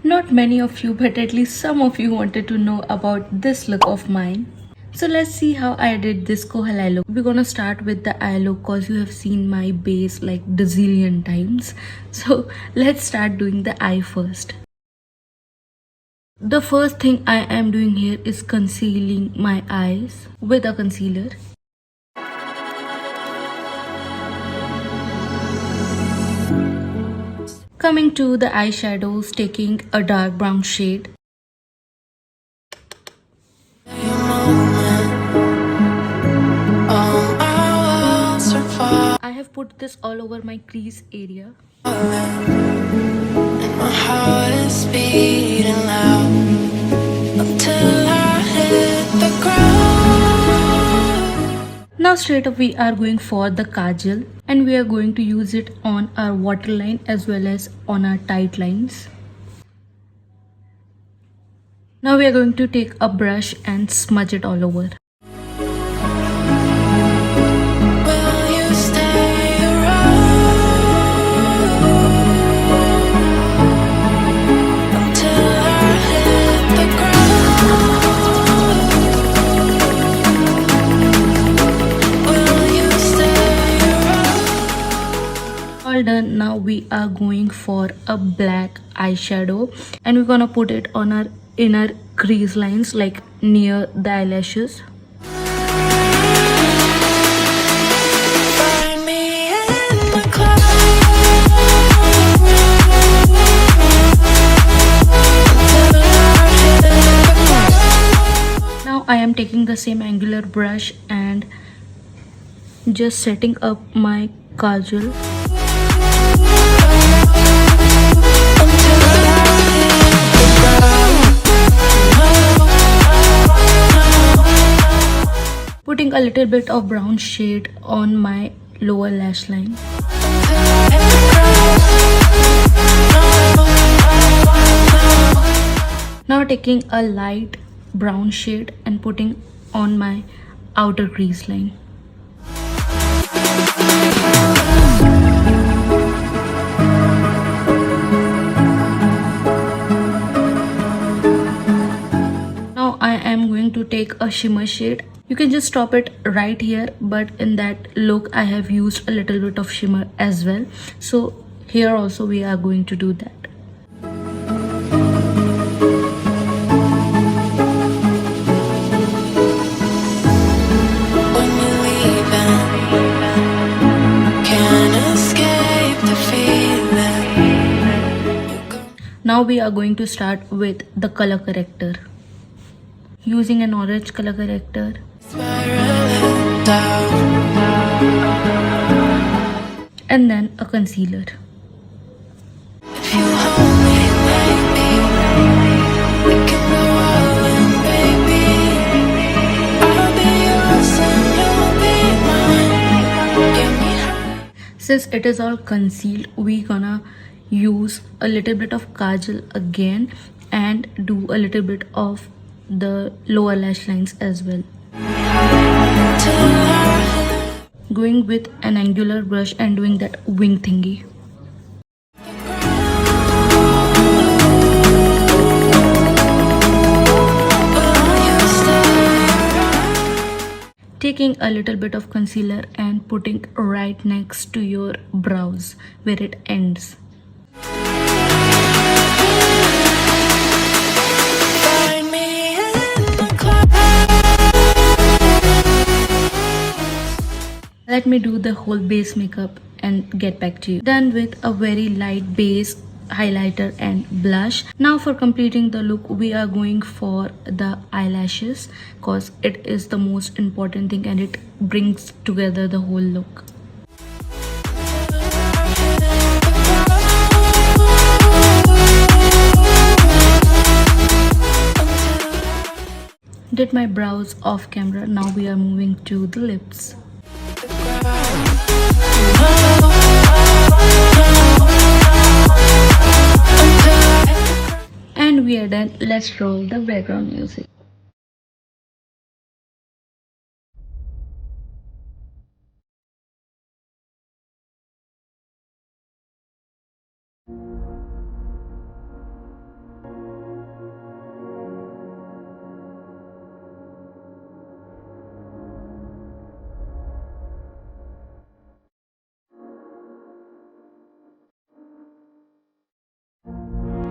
Not many of you, but at least some of you wanted to know about this look of mine. So let's see how I did this Kohl eye look. We're gonna start with the eye look cause you have seen my base like bazillion times. So let's start doing the eye first. The first thing I am doing here is concealing my eyes with a concealer. Coming to the eyeshadows, taking a dark brown shade. I have put this all over my crease area. And my heart is beating loud until I hit the ground. Now straight up we are going for the Kajal and we are going to use it on our waterline as well as on our tight lines. Now we are going to take a brush and smudge it all over. All done. Now we are going for a black eyeshadow and we're gonna put it on our inner crease lines like near the eyelashes. Now I am taking the same angular brush and just setting up my kajal. Putting a little bit of brown shade on my lower lash line. Now taking a light brown shade and putting on my outer crease line. Now I am going to take a shimmer shade. You can just stop it right here, but in that look I have used a little bit of shimmer as well. So here also we are going to do that. Now we are going to start with the color corrector. Using an orange color corrector. And then a concealer. Since it is all concealed, we gonna use a little bit of kajal again and do a little bit of the lower lash lines as well. Going with an angular brush and doing that wing thingy. Taking a little bit of concealer and putting right next to your brows where it ends. Let me do the whole base makeup and get back to you. Done with a very light base, highlighter and blush. Now for completing the look, we are going for the eyelashes because it is the most important thing and it brings together the whole look. Did my brows off camera. Now we are moving to the lips. And we are done. Let's roll the background music.